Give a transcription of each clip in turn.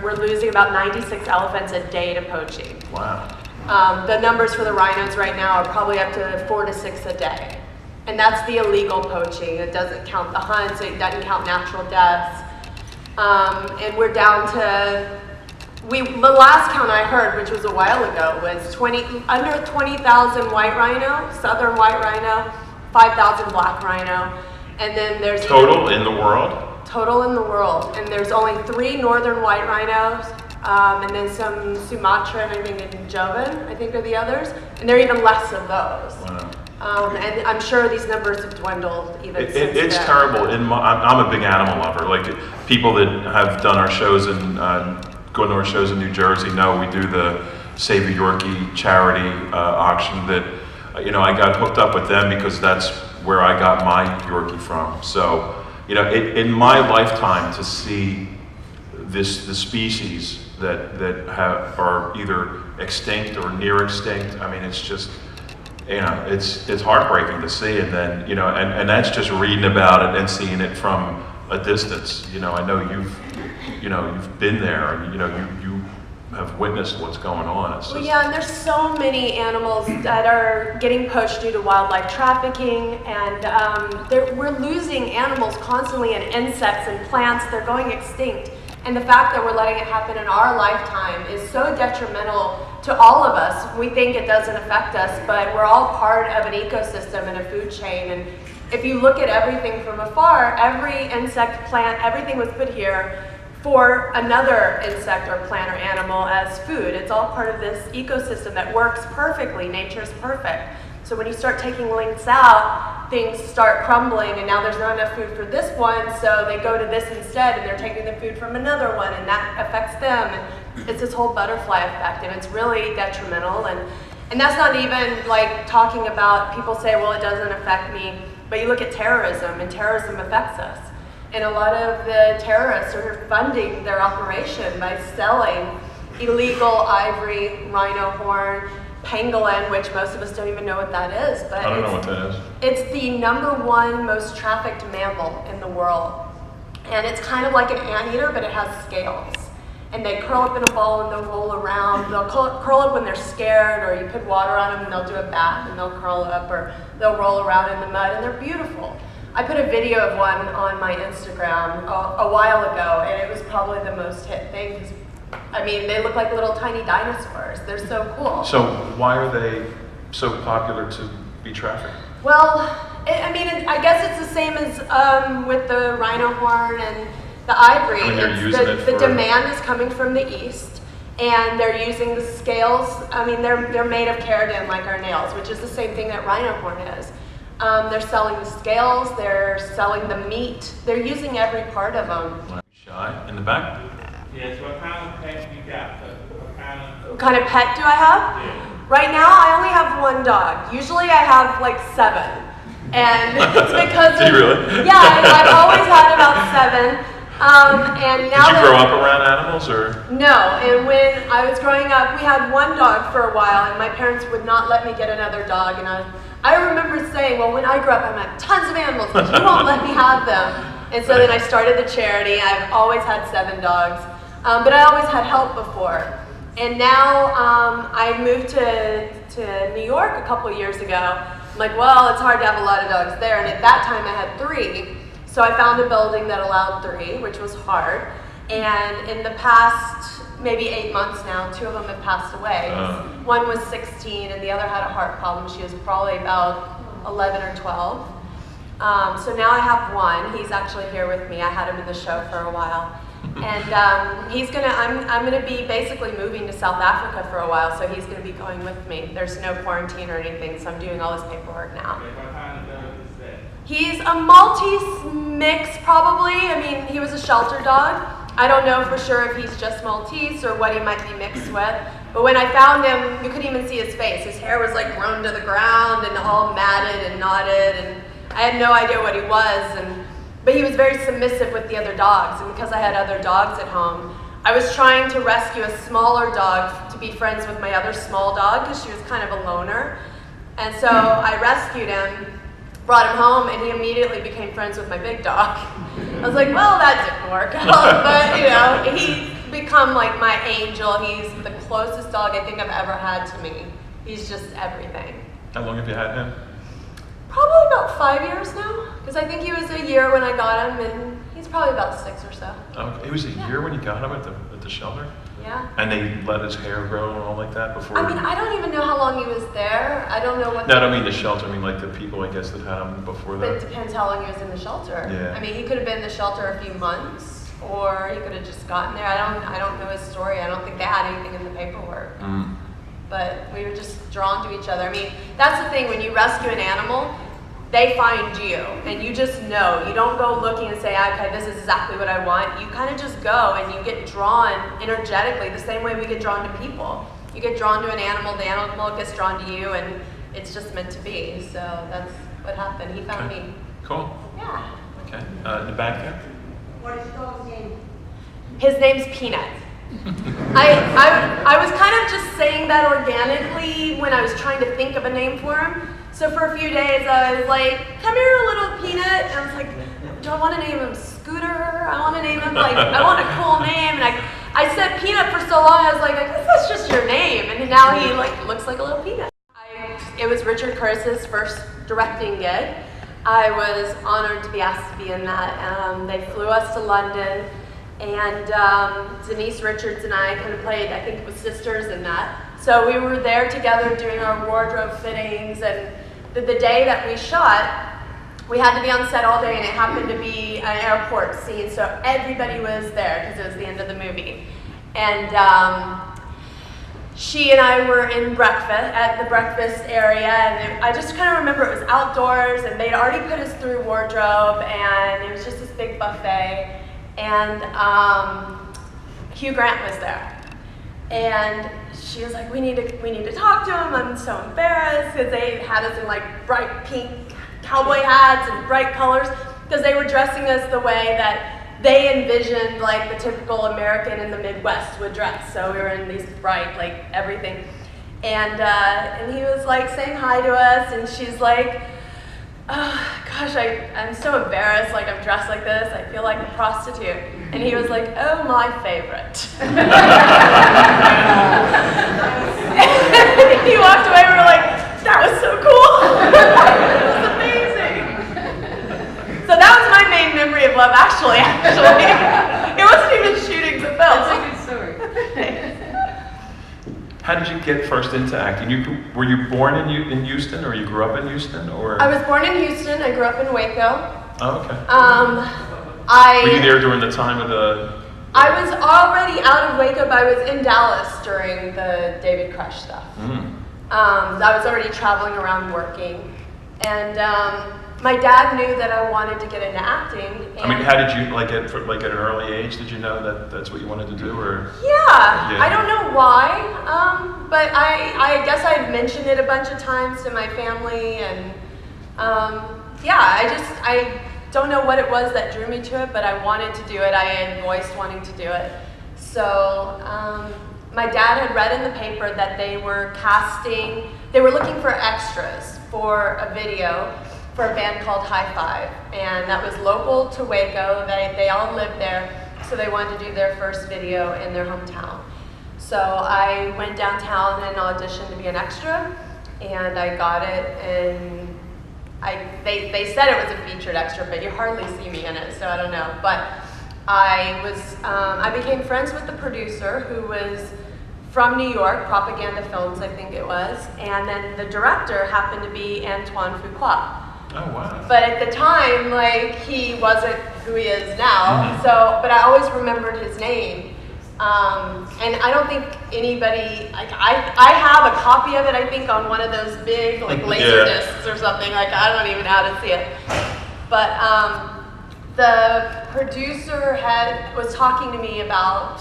we're losing about 96 elephants a day to poaching. Wow. The numbers for the rhinos right now are probably up to 4 to 6 a day. And that's the illegal poaching. It doesn't count the hunts, it doesn't count natural deaths. And we're down to, the last count I heard, which was a while ago, was under 20,000 white rhino, southern white rhino, 5,000 black rhino. And then there's total in the world? Total in the world. And there's only 3 northern white rhinos, and then some Sumatra and I think in Jovan, I think are the others. And there are even less of those. Wow. And I'm sure these numbers have dwindled even since It's then. terrible. I'm a big animal lover. Like people that have done our shows and going to our shows in New Jersey know we do the Save a Yorkie charity auction that, I got hooked up with them because that's where I got my Yorkie from. So, in my lifetime to see the species that are either extinct or near extinct, I mean, it's just, it's heartbreaking to see. And then, and that's just reading about it and seeing it from a distance. I know you've been there and, you have witnessed what's going on. Well, yeah, and there's so many animals that are getting poached due to wildlife trafficking, and we're losing animals constantly, and insects and plants, they're going extinct. And the fact that we're letting it happen in our lifetime is so detrimental to all of us. We think it doesn't affect us, but we're all part of an ecosystem and a food chain. And if you look at everything from afar, every insect, plant, everything was put here for another insect or plant or animal as food. It's all part of this ecosystem that works perfectly. Nature's perfect. So when you start taking links out, things start crumbling, and now there's not enough food for this one, so they go to this instead, and they're taking the food from another one, and that affects them. And it's this whole butterfly effect, and it's really detrimental. And that's not even like talking about, people say, well, it doesn't affect me, but you look at terrorism, and terrorism affects us. And a lot of the terrorists are funding their operation by selling illegal ivory, rhino horn, pangolin, which most of us don't even know what that is. But I don't know what that is. It's the #1 most trafficked mammal in the world. And it's kind of like an anteater, but it has scales. And they curl up in a ball and they'll roll around. They'll curl up when they're scared, or you put water on them and they'll do a bath and they'll curl up, or they'll roll around in the mud, and they're beautiful. I put a video of one on my Instagram a while ago, and it was probably the most hit thing. I mean, they look like little tiny dinosaurs. They're so cool. So why are they so popular to be trafficked? Well, I guess it's the same as with the rhino horn and the ivory. I mean, they're using the demand is coming from the east, and they're using the scales. I mean, they're made of keratin like our nails, which is the same thing that rhino horn is. They're selling the scales, they're selling the meat, they're using every part of them. Shy in the back? Yes, what kind of pet you got? What kind of pet do I have? Yeah. Right now, I only have 1 dog. Usually I have like 7. And it's because Do you really? Yeah, I've always had about 7. And now Did you grow up around animals, or? No, and when I was growing up, we had 1 dog for a while, and my parents would not let me get another dog. And I remember saying, well, when I grow up, I'm gonna have tons of animals, but you won't let me have them. And so then I started the charity. I've always had 7 dogs, but I always had help before. And now I moved to New York a couple years ago. I'm like, well, it's hard to have a lot of dogs there. And at that time I had 3. So I found a building that allowed 3, which was hard. And in the past, maybe 8 months now, 2 of them have passed away. One was 16 and the other had a heart problem. She was probably about 11 or 12. So now I have 1. He's actually here with me. I had him in the show for a while. And I'm gonna be basically moving to South Africa for a while, so he's gonna be going with me. There's no quarantine or anything, so I'm doing all this paperwork now. What kind of dog is that? He's a Maltese mix, probably. I mean, he was a shelter dog. I don't know for sure if he's just Maltese or what he might be mixed with. But when I found him, you couldn't even see his face. His hair was like grown to the ground and all matted and knotted, and I had no idea what he was. But he was very submissive with the other dogs, and because I had other dogs at home, I was trying to rescue a smaller dog to be friends with my other small dog because she was kind of a loner. And so I rescued him, brought him home, and he immediately became friends with my big dog. I was like, well, that didn't work out, but become like my angel. He's the closest dog I think I've ever had to me. He's just everything. How long have you had him? Probably about 5 years now, because I think he was a year when I got him, and he's probably about 6 or so. Okay. It was a year when you got him at the shelter? Yeah. And they let his hair grow and all like that before? I mean, I don't even know how long he was there. I don't know what. No, I don't mean the shelter. I mean like the people, I guess, that had him before But it that. depends how long he was in the shelter. Yeah. I mean, he could have been in the shelter a few months, or he could have just gotten there. I don't know his story. I don't think they had anything in the paperwork. Mm. But we were just drawn to each other. I mean, that's the thing, when you rescue an animal, they find you, and you just know. You don't go looking and say, okay, this is exactly what I want. You kind of just go, and you get drawn energetically, the same way we get drawn to people. You get drawn to an animal, the animal gets drawn to you, and it's just meant to be. So that's what happened. He found Okay. me. Cool. Yeah. Okay. In the back there? What is your dog's name? His name's Peanut. I was kind of just saying that organically when I was trying to think of a name for him. So for a few days I was like, come here, little Peanut. And I was like, do I want to name him Scooter? I want to name him like, I want a cool name. And I said Peanut for so long, I was like, I guess that's just your name. And now he like looks like a little peanut. It was Richard Curtis's first directing gig. I was honored to be asked to be in that. They flew us to London. And Denise Richards and I kind of played, I think it was sisters in that. So we were there together doing our wardrobe fittings, and the day that we shot, we had to be on set all day, and it happened to be an airport scene, so everybody was there because it was the end of the movie. And she and I were in at the breakfast area, and I just kind of remember it was outdoors, and they'd already put us through wardrobe, and it was just this big buffet. And Hugh Grant was there, and she was like, "We need to talk to him." I'm so embarrassed because they had us in like bright pink cowboy hats and bright colors because they were dressing us the way that they envisioned like the typical American in the Midwest would dress. So we were in these bright like everything, and he was like saying hi to us, and she's like, oh, gosh, I'm so embarrassed, like I'm dressed like this, I feel like a prostitute. And he was like, oh, my favorite. He walked away, we were like, that was so cool. It was amazing. So that was my main memory of Love Actually. It wasn't even shooting the film. That's a good story. How did you get first into acting? Were you born in Houston, or you grew up in Houston, or? I was born in Houston. I grew up in Waco. Oh, okay. Were you there during the time of the? I was already out of Waco, but I was in Dallas during the David Crush stuff. I was already traveling around working, and my dad knew that I wanted to get into acting. And I mean, how did you at an early age? Did you know that that's what you wanted to do, or? Yeah. I don't know why, but I guess I'd mentioned it a bunch of times to my family, and I don't know what it was that drew me to it, but I wanted to do it. I had voiced wanting to do it. So my dad had read in the paper that they were looking for extras for a video for a band called High Five, and that was local to Waco. They all lived there, so they wanted to do their first video in their hometown. So I went downtown and auditioned to be an extra, and I got it, and they said it was a featured extra, but you hardly see me in it, so I don't know. But I became friends with the producer, who was from New York, Propaganda Films, I think it was, and then the director happened to be Antoine Fuqua. Oh, wow. But at the time, he wasn't who he is now. So, but I always remembered his name. And I don't think anybody, I have a copy of it, I think, on one of those big, laser discs or something. I don't even know how to see it. But the producer was talking to me about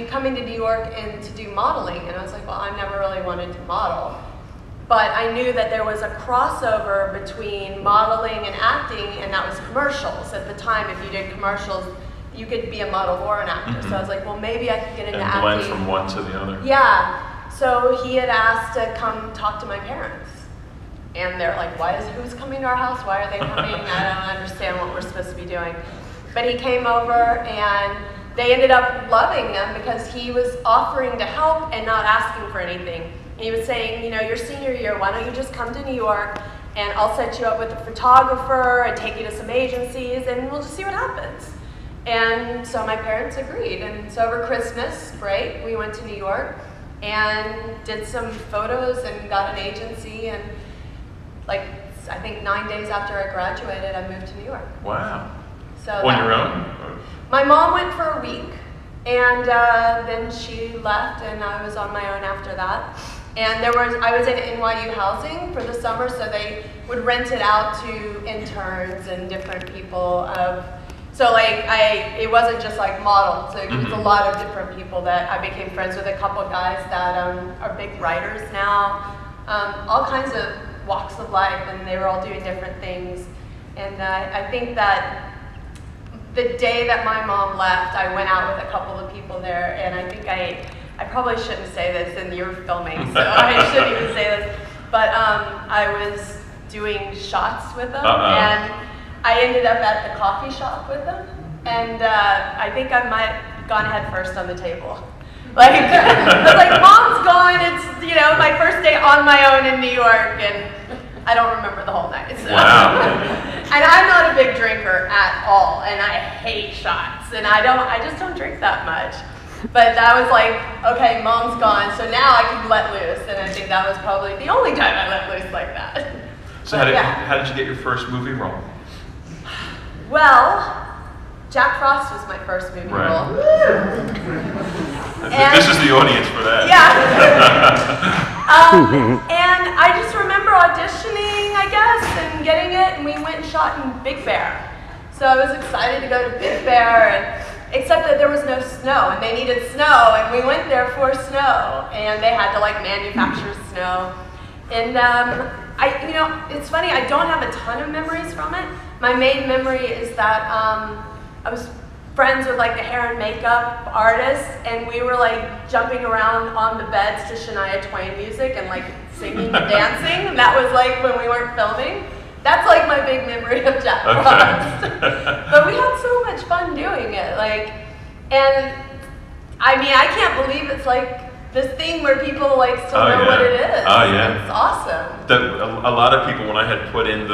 coming to New York and to do modeling. And I was like, well, I never really wanted to model. But I knew that there was a crossover between modeling and acting, and that was commercials. At the time, if you did commercials, you could be a model or an actor. So I was like, well, maybe I could get into acting. And blend from one to the other. Yeah. So he had asked to come talk to my parents. And they're like, who's coming to our house? Why are they coming? I don't understand what we're supposed to be doing. But he came over, and they ended up loving them because he was offering to help and not asking for anything. He was saying, you know, your senior year, why don't you just come to New York and I'll set you up with a photographer and take you to some agencies and we'll just see what happens. And so my parents agreed. And so over Christmas break, we went to New York and did some photos and got an agency. And like, I think 9 days after I graduated, I moved to New York. Wow. So On your own? My mom went for a week, and then she left, and I was on my own after that. And I was in NYU housing for the summer, so they would rent it out to interns and different people. So like it wasn't just like models. So it was a lot of different people that I became friends with. A couple guys that are big writers now, all kinds of walks of life, and they were all doing different things. And I think that the day that my mom left, I went out with a couple of people there, and I think I probably shouldn't say this, and you're filming, so I shouldn't even say this, but I was doing shots with them, and I ended up at the coffee shop with them, and I think I might have gone head first on the table. Like, I was like, Mom's gone, it's, you know, my first day on my own in New York, and I don't remember the whole night. So. Wow. And I'm not a big drinker at all, and I hate shots, and I just don't drink that much. But that was like, okay, Mom's gone, so now I can let loose, and I think that was probably the only time I let loose like that. So how did you get your first movie role? Well, Jack Frost was my first movie role. This is the audience for that. Yeah. And I just remember auditioning, I guess, and getting it, and we went and shot in Big Bear. So I was excited to go to Big Bear, except that there was no snow, and they needed snow, and we went there for snow, and they had to like manufacture snow. And you know, it's funny, I don't have a ton of memories from it. My main memory is that I was friends with like the hair and makeup artists, and we were like jumping around on the beds to Shania Twain music and like singing and dancing, and that was like when we weren't filming. That's like my big memory of Jack Frost. But we had so much fun doing it, like, and I mean, I can't believe it's like this thing where people like still know what it is. Oh yeah. It's awesome. A lot of people, when I had put in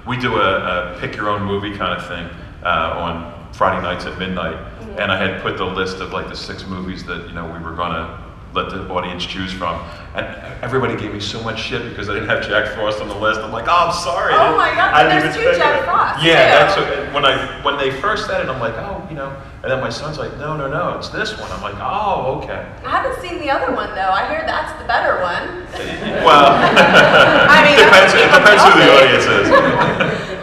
we do a pick your own movie kind of thing on Friday nights at midnight, and I had put the list of like the 6 movies that, you know, we were gonna let the audience choose from, and everybody gave me so much shit because I didn't have Jack Frost on the list. I'm like, oh, I'm sorry. Oh my God, but there's 2 Jack Frosts. Yeah, that's when they first said it, I'm like, oh, you know, and then my son's like, no, it's this one. I'm like, oh, okay. I haven't seen the other one though. I hear that's the better one. Well, I mean, it depends who the audience is.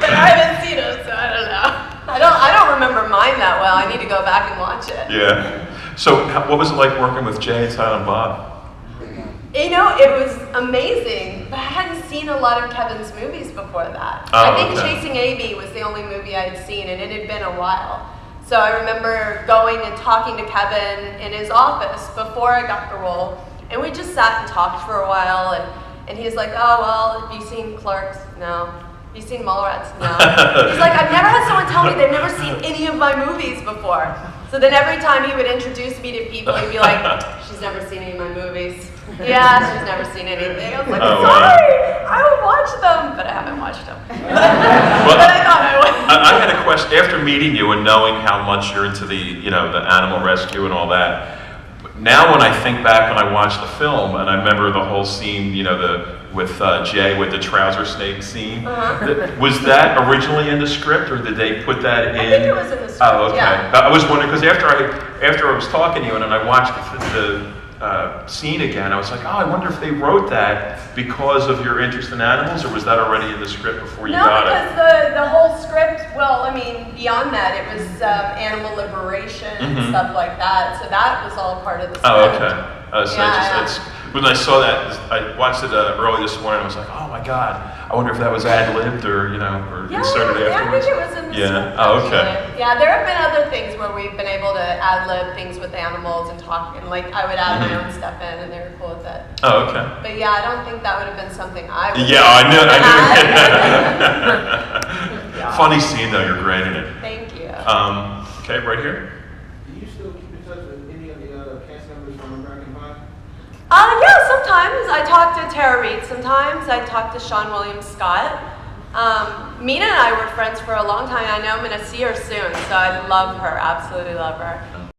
But I haven't seen it, so I don't know. I don't remember mine that well. I need to go back and watch it. Yeah. So what was it like working with Jay and Silent Bob? You know, it was amazing, but I hadn't seen a lot of Kevin's movies before that. Oh, I think okay. Chasing Amy was the only movie I had seen, and it had been a while. So I remember going and talking to Kevin in his office before I got the role, and we just sat and talked for a while, and he's like, oh, well, have you seen Clerks? No. Have you seen Mallrats? No. He's like, I've never had someone tell me they've never seen any of my movies before. So then every time he would introduce me to people, he'd be like, she's never seen any of my movies. Yeah, she's never seen anything. I was like, sorry, I will watch them, but I haven't watched them. Well, but I thought I would. I had a question, after meeting you and knowing how much you're into the, you know, the animal rescue and all that, now when I think back when I watched the film, and I remember the whole scene, you know, with Jay with the trouser snake scene, was that originally in the script, or did they put that in? I think it was in the script, Oh, okay. yeah. I was wondering, because after I was talking to you and then I watched the scene again, I was like, oh, I wonder if they wrote that because of your interest in animals, or was that already in the script before you got it? No, because the whole script, well, I mean, beyond that, it was animal liberation and stuff like that, so that was all part of the script. Oh, okay. So when I saw that, I watched it early this morning, I was like, oh my God, I wonder if that was ad-libbed or, you know, or inserted afterwards. I think it was in the script. Oh, okay. Actually. Yeah, there have been other things where we've been able to ad-lib things with animals and talk, and like I would add my own stuff in, and they were cool with it. Oh, okay. But yeah, I don't think that would have been something I would I knew. Yeah. Funny scene though, you're great in it. Thank you. Okay, right here. Do you still keep in touch with any of the cast members from American Pie? Yeah, sometimes I talk to Tara Reid. Sometimes I talk to Sean William Scott. Mina and I were friends for a long time. I know I'm going to see her soon, so I love her. Absolutely love her.